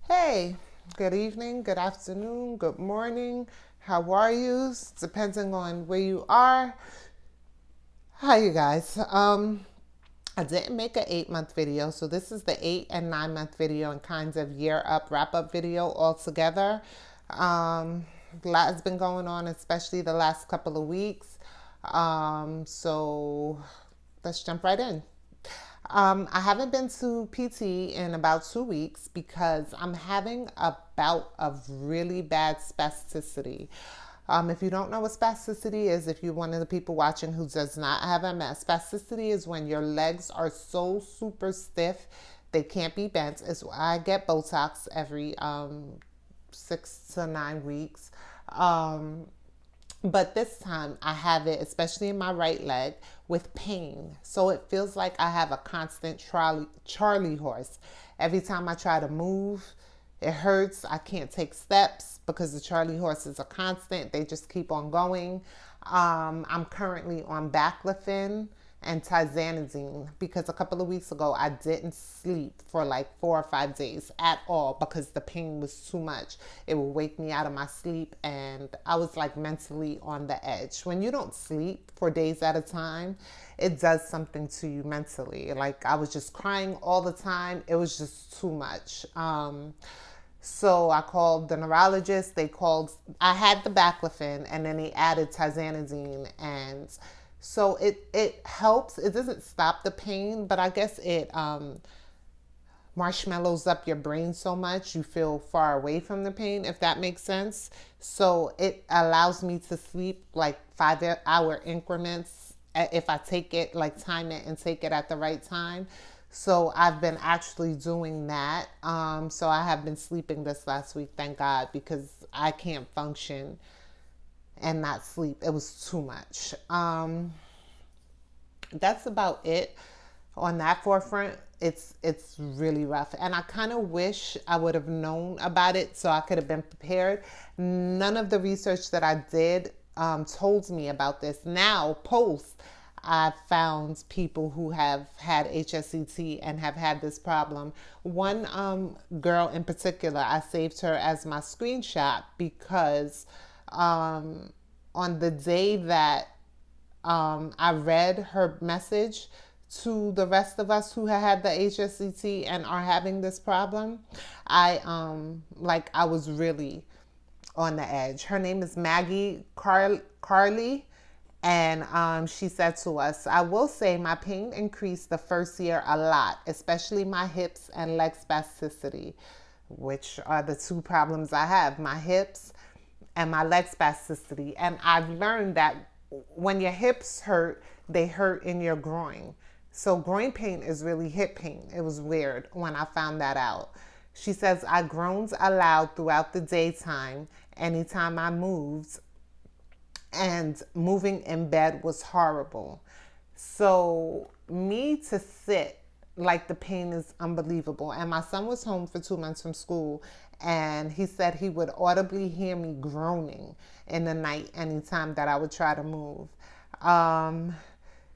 Hey, good evening, good afternoon, good morning. How are you? Depending on where you are. Hi, you guys. I didn't make an 8 month video, so this is the 8 and 9 month video and kinds of year up wrap up video all together. A lot has been going on, especially the last couple of weeks. So let's jump right in. I haven't been to PT in about 2 weeks because I'm having a bout of really bad spasticity. If you don't know what spasticity is, if you're one of the people watching who does not have MS, spasticity is when your legs are so super stiff they can't be bent. It's I get Botox every 6 to 9 weeks. Um, but this time I have it, especially in my right leg, with pain. So it feels like I have a constant Charlie horse. Every time I try to move, it hurts. I can't take steps because the Charlie horses are constant. They just keep on going. I'm currently on baclofen and tizanidine because a couple of weeks ago I didn't sleep for like 4 or 5 days at all because the pain was too much. It would wake me out of my sleep and I was like mentally on the edge. When you don't sleep for days at a time, it does something to you mentally. Like I was just crying all the time. It was just too much. So I called the neurologist. I had the baclofen and then they added tizanidine. And so it helps. It doesn't stop the pain, but I guess it marshmallows up your brain so much you feel far away from the pain, if that makes sense. So it allows me to sleep like 5 hour increments if I take it, like time it and take it at the right time. So I've been actually doing that. So I have been sleeping this last week, thank God, because I can't function and not sleep. It was too much. That's about it on that forefront. It's really rough, and I kind of wish I would have known about it so I could have been prepared. None of the research that I did told me about this. Now post, I found people who have had HSCT and have had this problem. One girl in particular, I saved her as my screenshot because on the day that I read her message to the rest of us who had the HSCT and are having this problem, I was really on the edge. Her name is Maggie Carly, and she said to us, I will say my pain increased the first year a lot, especially my hips and leg spasticity, which are the two problems I have, my hips and my leg spasticity. And I've learned that when your hips hurt, they hurt in your groin. So groin pain is really hip pain. It was weird when I found that out. She says, I groaned aloud throughout the daytime anytime I moved, and moving in bed was horrible. So, me to sit, like the pain is unbelievable. And my son was home for 2 months from school, and he said he would audibly hear me groaning in the night anytime that I would try to move. Um,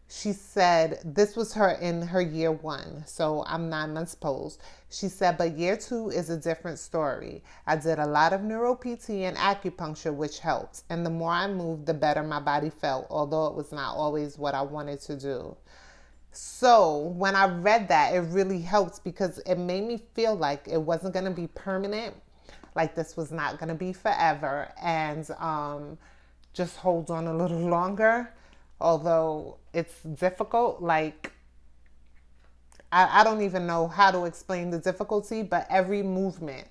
she said this was her in her year one, so I'm 9 months post. She said, but year two is a different story. I did a lot of neuro PT and acupuncture, which helped. And the more I moved, the better my body felt, although it was not always what I wanted to do. So when I read that, it really helped because it made me feel like it wasn't going to be permanent, like this was not going to be forever, and just hold on a little longer. Although it's difficult, like I don't even know how to explain the difficulty, but every movement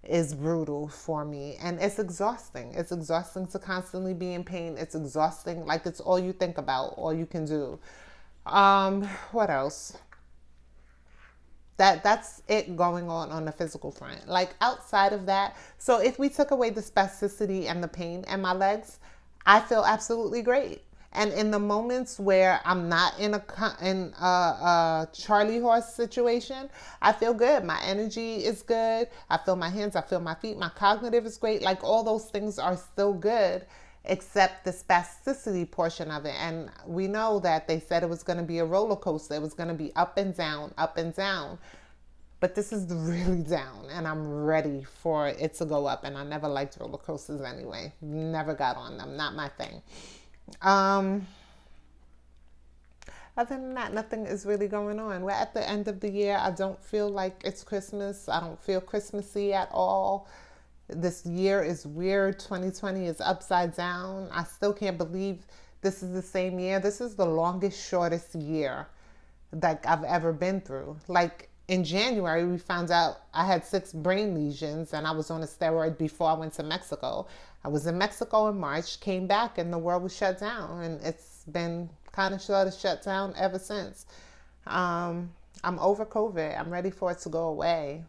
is brutal for me and it's exhausting. It's exhausting to constantly be in pain. It's exhausting, like it's all you think about, all you can do. What else? That's it going on the physical front. Like outside of that, so if we took away the spasticity and the pain and my legs, I feel absolutely great. And in the moments where I'm not in a Charlie horse situation, I feel good. My energy is good. I feel my hands. I feel my feet. My cognitive is great. Like all those things are still good, except the spasticity portion of it. And we know that they said it was going to be a roller coaster. It was going to be up and down, up and down. But this is really down, and I'm ready for it to go up. And I never liked roller coasters anyway. Never got on them. Not my thing. Um, Other than that, nothing is really going on. We're at the end of the year. I don't feel like it's Christmas. I don't feel Christmassy at all. This year is weird. 2020 is upside down. I still can't believe this is the same year. This is the longest, shortest year that I've ever been through. Like in January, we found out I had 6 brain lesions and I was on a steroid before I went to Mexico. I was in Mexico in March, came back, and the world was shut down. And it's been kind of shut down ever since. I'm over COVID. I'm ready for it to go away.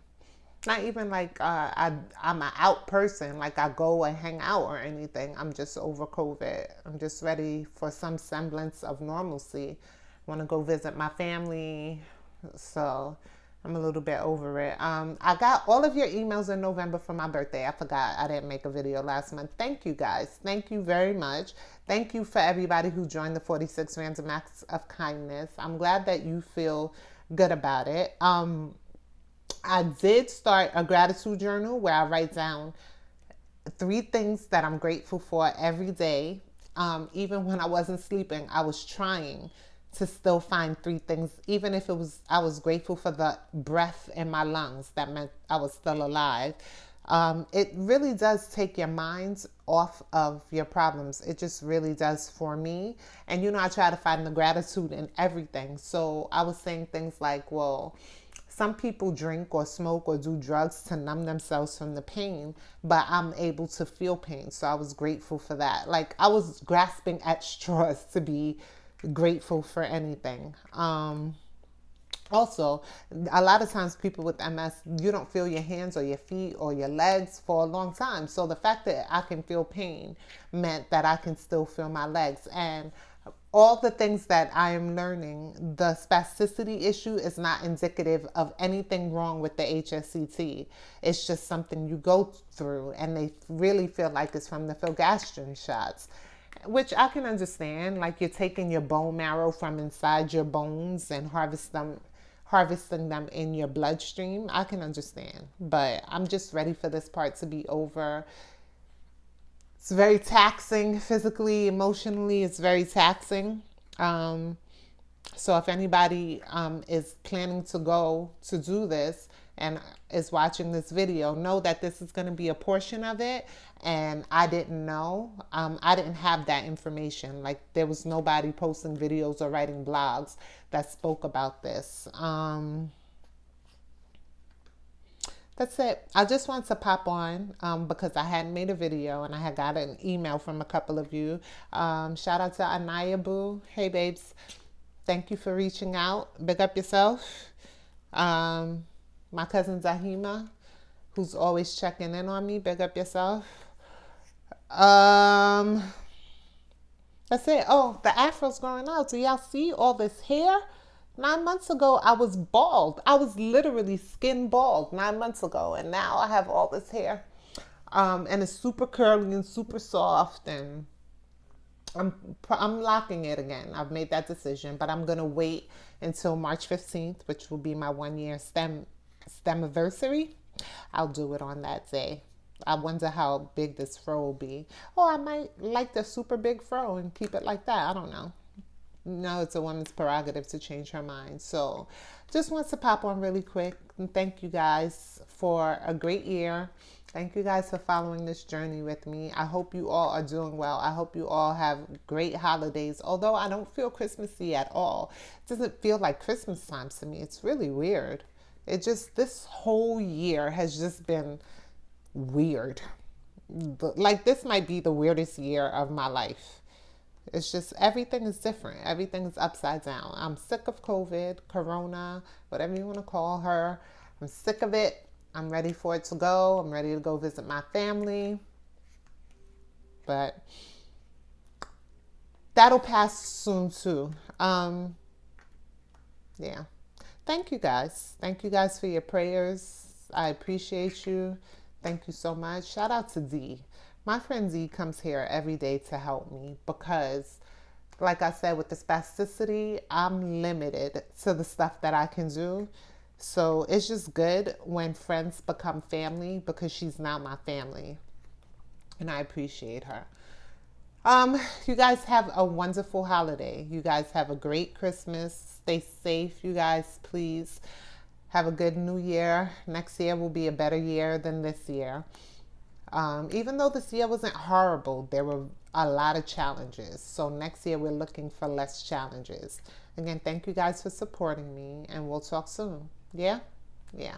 Not even like I'm an out person, like I go and hang out or anything. I'm just over COVID. I'm just ready for some semblance of normalcy. I want to go visit my family. So I'm a little bit over it. I got all of your emails in November for my birthday. I forgot I didn't make a video last month. Thank you guys. Thank you very much. Thank you for everybody who joined the 46 Random Acts of Kindness. I'm glad that you feel good about it. I did start a gratitude journal where I write down 3 things that I'm grateful for every day. Even when I wasn't sleeping, I was trying to still find 3 things, even if I was grateful for the breath in my lungs. That meant I was still alive. It really does take your mind off of your problems. It just really does for me. And I try to find the gratitude in everything. So I was saying things like, well, some people drink or smoke or do drugs to numb themselves from the pain, but I'm able to feel pain. So I was grateful for that. Like I was grasping at straws to be grateful for anything. Also, a lot of times people with MS, you don't feel your hands or your feet or your legs for a long time. So the fact that I can feel pain meant that I can still feel my legs. And all the things that I am learning, the spasticity issue is not indicative of anything wrong with the HSCT. It's just something you go through, and they really feel like it's from the filgastrin shots, which I can understand. Like you're taking your bone marrow from inside your bones and harvesting them in your bloodstream. I can understand, but I'm just ready for this part to be over. It's very taxing physically, emotionally. It's very taxing. So if anybody is planning to go to do this and is watching this video, know that this is going to be a portion of it. And I didn't know. I didn't have that information. Like there was nobody posting videos or writing blogs that spoke about this. That's it. I just want to pop on because I hadn't made a video and I had got an email from a couple of you. Shout out to Anaya Boo. Hey, babes. Thank you for reaching out. Big up yourself. My cousin Zahima, who's always checking in on me. Big up yourself. That's it. Oh, the afro's growing out. Do y'all see all this hair? 9 months ago, I was bald. I was literally skin bald 9 months ago. And now I have all this hair. And it's super curly and super soft. And I'm locking it again. I've made that decision. But I'm going to wait until March 15th, which will be my 1-year STEM anniversary. I'll do it on that day. I wonder how big this fro will be. Oh, I might like the super big fro and keep it like that. I don't know. No, it's a woman's prerogative to change her mind. So just wants to pop on really quick and thank you guys for a great year. Thank you guys for following this journey with me. I hope you all are doing well. I hope you all have great holidays. Although I don't feel Christmassy at all. It doesn't feel like Christmas time to me. It's really weird. This whole year has just been weird. Like this might be the weirdest year of my life. It's just everything is different. Everything is upside down. I'm sick of COVID, Corona, whatever you want to call her. I'm sick of it. I'm ready for it to go. I'm ready to go visit my family. But that'll pass soon too. Yeah. Thank you guys. Thank you guys for your prayers. I appreciate you. Thank you so much. Shout out to D. My friend Z comes here every day to help me because, like I said, with the spasticity, I'm limited to the stuff that I can do. So it's just good when friends become family because she's now my family. And I appreciate her. You guys have a wonderful holiday. You guys have a great Christmas. Stay safe, you guys, please. Have a good new year. Next year will be a better year than this year. Even though this year wasn't horrible, there were a lot of challenges. So next year we're looking for less challenges. Again, thank you guys for supporting me, and we'll talk soon. Yeah? Yeah.